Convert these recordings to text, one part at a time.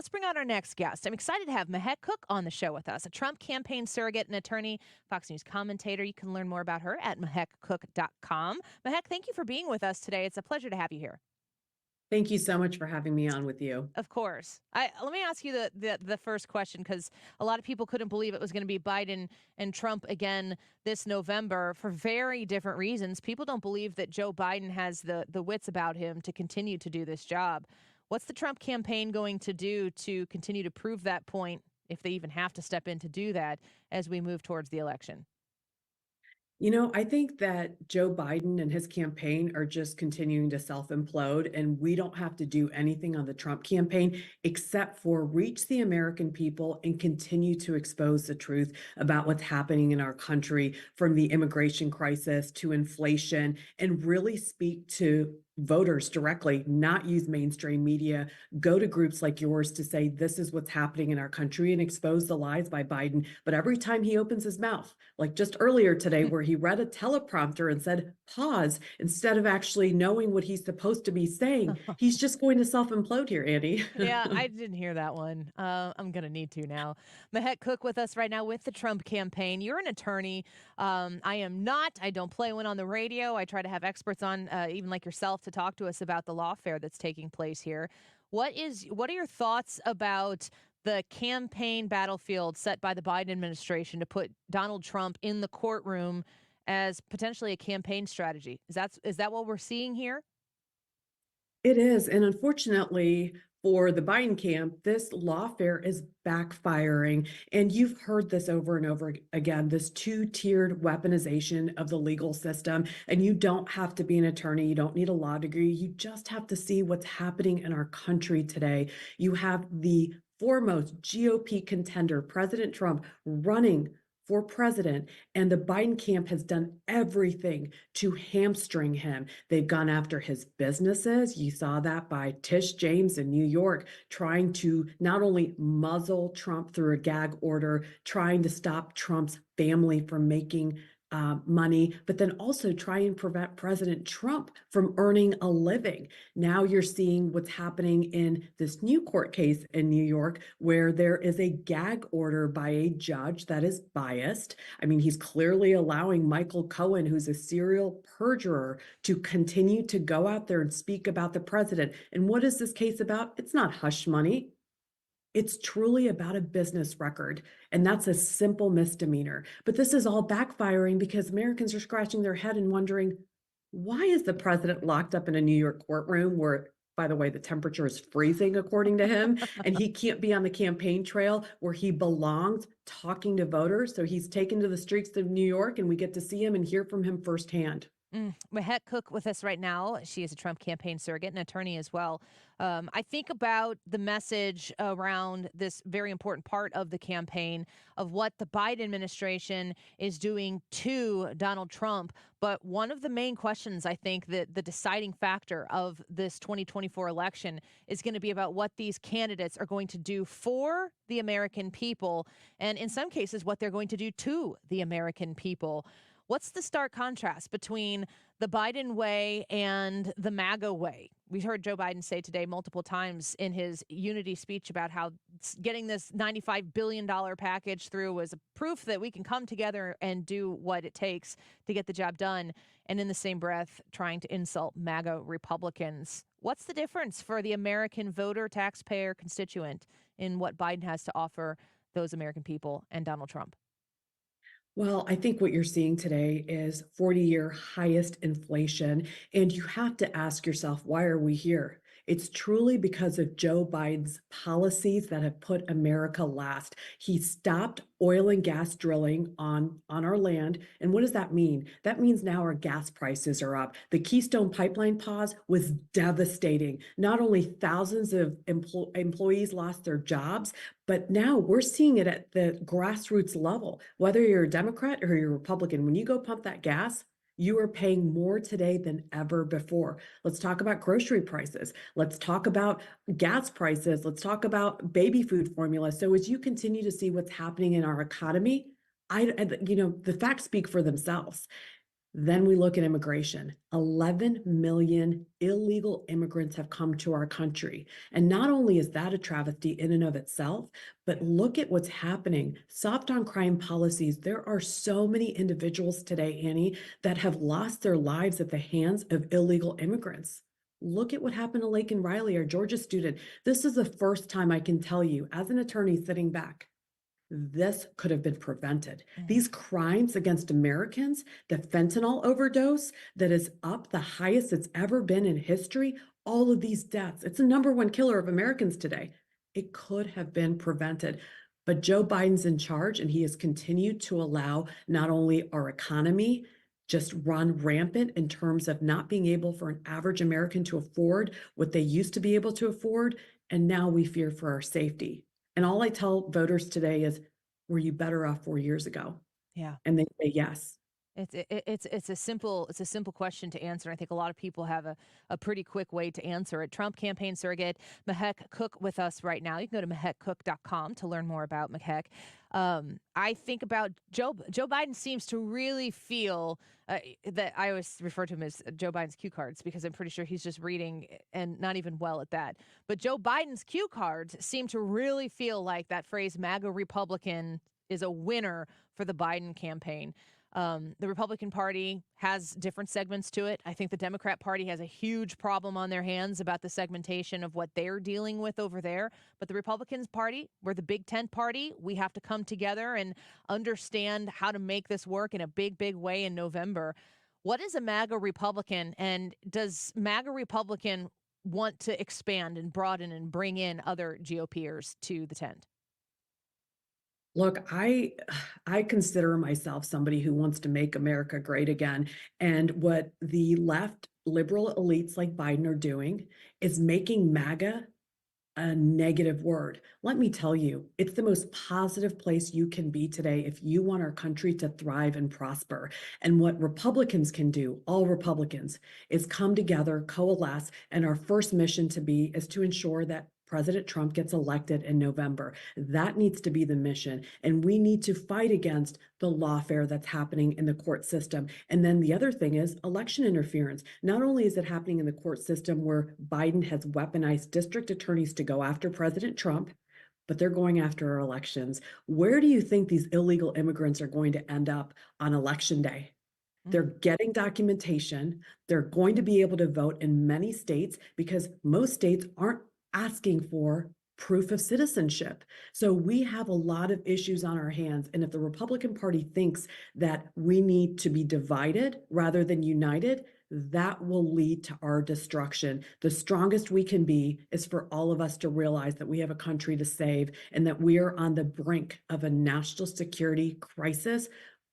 Let's bring on our next guest. I'm excited to have Mehek Cooke on the show with us, a Trump campaign surrogate and attorney, Fox News commentator. You can learn more about her at mehekcooke.com. Mehek, thank you for being with us today. It's a pleasure to have you here. Thank you so much for having me on with you. Of course. Let me ask you the first question because a lot of people couldn't believe it was going to be Biden and Trump again this November for very different reasons. People don't believe that Joe Biden has the wits about him to continue to do this job. What's the Trump campaign going to do to continue to prove that point, if they even have to step in to do that, as we move towards the election? I think that Joe Biden and his campaign are just continuing to self implode, and we don't have to do anything on the Trump campaign except for reach the American people and continue to expose the truth about what's happening in our country, from the immigration crisis to inflation, and really speak to voters directly, not use mainstream media, go to groups like yours to say this is what's happening in our country and expose the lies by Biden. But every time he opens his mouth, like just earlier today, where he read a teleprompter and said pause instead of actually knowing what he's supposed to be saying, he's just going to self implode here, Andy. Yeah, I didn't hear that one. I'm going to need to now. Mehek Cook with us right now with the Trump campaign. You're an attorney. I am not. I don't play one on the radio. I try to have experts on, even like yourself, to talk to us about the lawfare that's taking place here. What are your thoughts about the campaign battlefield set by the Biden administration to put Donald Trump in the courtroom as potentially a campaign strategy? Is that what we're seeing here? It is. And unfortunately, for the Biden camp, this lawfare is backfiring. And you've heard this over and over again, this two-tiered weaponization of the legal system. And you don't have to be an attorney. You don't need a law degree. You just have to see what's happening in our country today. You have the foremost GOP contender, President Trump, running for president, and the Biden camp has done everything to hamstring him. They've gone after his businesses. You saw that by Tish James in New York, trying to not only muzzle Trump through a gag order, trying to stop Trump's family from making money, but then also try and prevent President Trump from earning a living. Now you're seeing what's happening in this new court case in New York, where there is a gag order by a judge that is biased. I mean, he's clearly allowing Michael Cohen, who's a serial perjurer, to continue to go out there and speak about the president. And what is this case about? It's not hush money. It's truly about a business record, and that's a simple misdemeanor. But this is all backfiring because Americans are scratching their head and wondering, why is the president locked up in a New York courtroom where, by the way, the temperature is freezing, according to him, and he can't be on the campaign trail where he belongs talking to voters? So he's taken to the streets of New York, and we get to see him and hear from him firsthand. Mehek Cook with us right now. She is a Trump campaign surrogate and attorney as well. I think about the message around this very important part of the campaign of what the Biden administration is doing to Donald Trump. But one of the main questions, I think, that the deciding factor of this 2024 election is going to be about what these candidates are going to do for the American people, and in some cases, what they're going to do to the American people. What's the stark contrast between the Biden way and the MAGA way? We heard Joe Biden say today multiple times in his unity speech about how getting this $95 billion package through was a proof that we can come together and do what it takes to get the job done. And in the same breath, trying to insult MAGA Republicans. What's the difference for the American voter, taxpayer, constituent in what Biden has to offer those American people and Donald Trump? Well, I think what you're seeing today is 40-year highest inflation. And you have to ask yourself, why are we here? It's truly because of Joe Biden's policies that have put America last. He stopped oil and gas drilling on our land. And what does that mean? That means now our gas prices are up. The Keystone Pipeline pause was devastating. Not only thousands of employees lost their jobs, but now we're seeing it at the grassroots level. Whether you're a Democrat or you're a Republican, when you go pump that gas, you are paying more today than ever before. Let's talk about grocery prices. Let's talk about gas prices. Let's talk about baby food formula. So as you continue to see what's happening in our economy, the facts speak for themselves. Then we look at immigration. 11 million illegal immigrants have come to our country. And not only is that a travesty in and of itself, but look at what's happening. Soft on crime policies. There are so many individuals today, Annie, that have lost their lives at the hands of illegal immigrants. Look at what happened to Laken Riley, our Georgia student. This is the first time I can tell you, as an attorney sitting back, this could have been prevented. Mhm. These crimes against Americans, the fentanyl overdose that is up the highest it's ever been in history, all of these deaths, it's the number one killer of Americans today. It could have been prevented. But Joe Biden's in charge and he has continued to allow not only our economy just run rampant in terms of not being able for an average American to afford what they used to be able to afford. And now we fear for our safety. And all I tell voters today is, were you better off 4 years ago? Yeah. And they say yes. It's a simple question to answer. I think a lot of people have a pretty quick way to answer it. Trump campaign surrogate Mehek Cooke with us right now. You can go to mehekcook.com to learn more about Mehek. I think about Joe Biden seems to really feel that I always refer to him as Joe Biden's cue cards because I'm pretty sure he's just reading and not even well at that. But Joe Biden's cue cards seem to really feel like that phrase MAGA Republican is a winner for the Biden campaign. The Republican Party has different segments to it. I think the Democrat Party has a huge problem on their hands about the segmentation of what they're dealing with over there. But the Republicans Party, we're the Big Tent Party. We have to come together and understand how to make this work in a big, big way in November. What is a MAGA Republican? And does MAGA Republican want to expand and broaden and bring in other GOPers to the tent? Look, I consider myself somebody who wants to make America great again. And what the left liberal elites like Biden are doing is making MAGA a negative word. Let me tell you, it's the most positive place you can be today if you want our country to thrive and prosper. And what Republicans can do, all Republicans, is come together, coalesce, and our first mission to be is to ensure that President Trump gets elected in November. That needs to be the mission. And we need to fight against the lawfare that's happening in the court system. And then the other thing is election interference. Not only is it happening in the court system where Biden has weaponized district attorneys to go after President Trump, but they're going after our elections. Where do you think these illegal immigrants are going to end up on election day? They're Mm. getting documentation. They're going to be able to vote in many states because most states aren't asking for proof of citizenship. So we have a lot of issues on our hands. And if the Republican Party thinks that we need to be divided rather than united, that will lead to our destruction. The strongest we can be is for all of us to realize that we have a country to save and that we are on the brink of a national security crisis,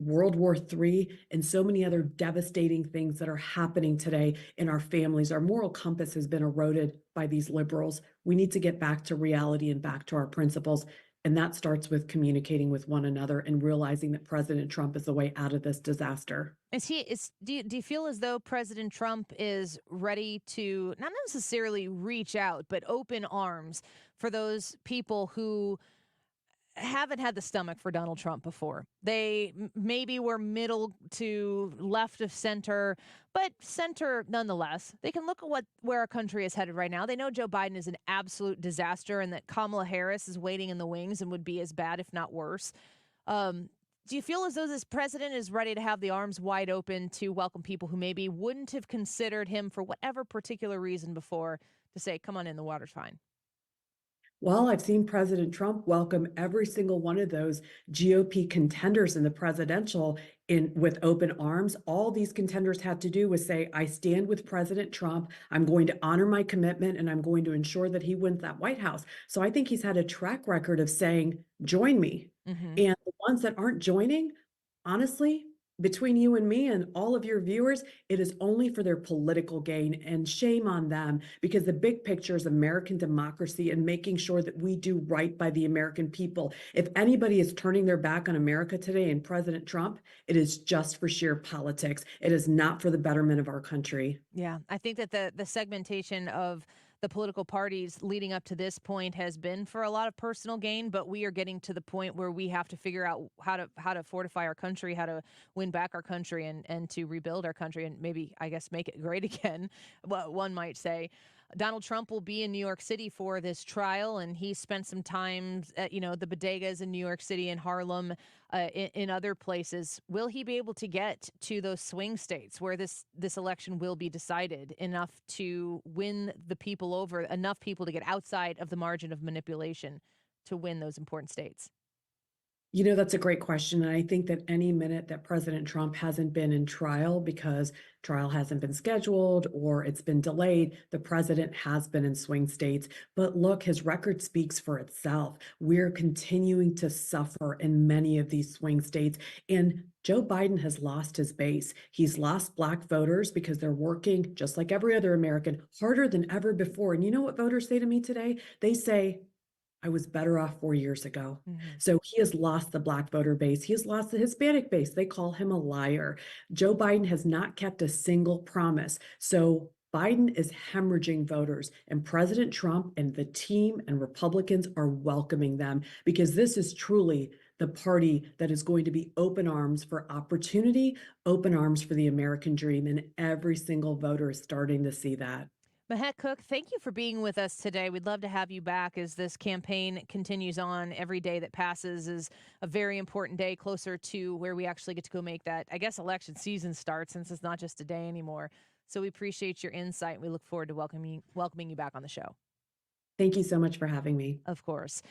World War III, and so many other devastating things that are happening today in our families. Our moral compass has been eroded by these liberals. We need to get back to reality and back to our principles. And that starts with communicating with one another and realizing that President Trump is the way out of this disaster. Do you feel as though President Trump is ready to not necessarily reach out, but open arms for those people who haven't had the stomach for Donald Trump before? They maybe were middle to left of center, but center nonetheless. They can look at where our country is headed right now. They know Joe Biden is an absolute disaster and that Kamala Harris is waiting in the wings and would be as bad, if not worse. Um, do you feel as though this president is ready to have the arms wide open to welcome people who maybe wouldn't have considered him for whatever particular reason before to say, come on in, the water's fine? Well, I've seen President Trump welcome every single one of those GOP contenders in the presidential in with open arms. All these contenders had to do was say, I stand with President Trump. I'm going to honor my commitment and I'm going to ensure that he wins that White House. So I think he's had a track record of saying, join me. Hmm. And the ones that aren't joining, honestly, between you and me and all of your viewers, it is only for their political gain, and shame on them because the big picture is American democracy and making sure that we do right by the American people. If anybody is turning their back on America today and President Trump, it is just for sheer politics. It is not for the betterment of our country. Yeah, I think that the segmentation of the political parties leading up to this point has been for a lot of personal gain, but we are getting to the point where we have to figure out how to fortify our country, how to win back our country, and to rebuild our country, and maybe, I guess, make it great again. What one might say. Donald Trump will be in New York City for this trial, and he spent some time at, the bodegas in New York City and Harlem, in other places. Will he be able to get to those swing states where this election will be decided enough to win the people over, enough people to get outside of the margin of manipulation to win those important states? That's a great question. And I think that any minute that President Trump hasn't been in trial because trial hasn't been scheduled or it's been delayed, the president has been in swing states. But look, his record speaks for itself. We're continuing to suffer in many of these swing states. And Joe Biden has lost his base. He's lost Black voters because they're working, just like every other American, harder than ever before. And you know what voters say to me today? They say, I was better off 4 years ago. Mhm. So he has lost the Black voter base. He has lost the Hispanic base. They call him a liar. Joe Biden has not kept a single promise. So Biden is hemorrhaging voters, and President Trump and the team and Republicans are welcoming them because this is truly the party that is going to be open arms for opportunity, open arms for the American dream. And every single voter is starting to see that. Mehek Cooke, thank you for being with us today. We'd love to have you back as this campaign continues on. Every day that passes is a very important day closer to where we actually get to go make that, I guess, election season start, since it's not just a day anymore. So we appreciate your insight. We look forward to welcoming you back on the show. Thank you so much for having me. Of course.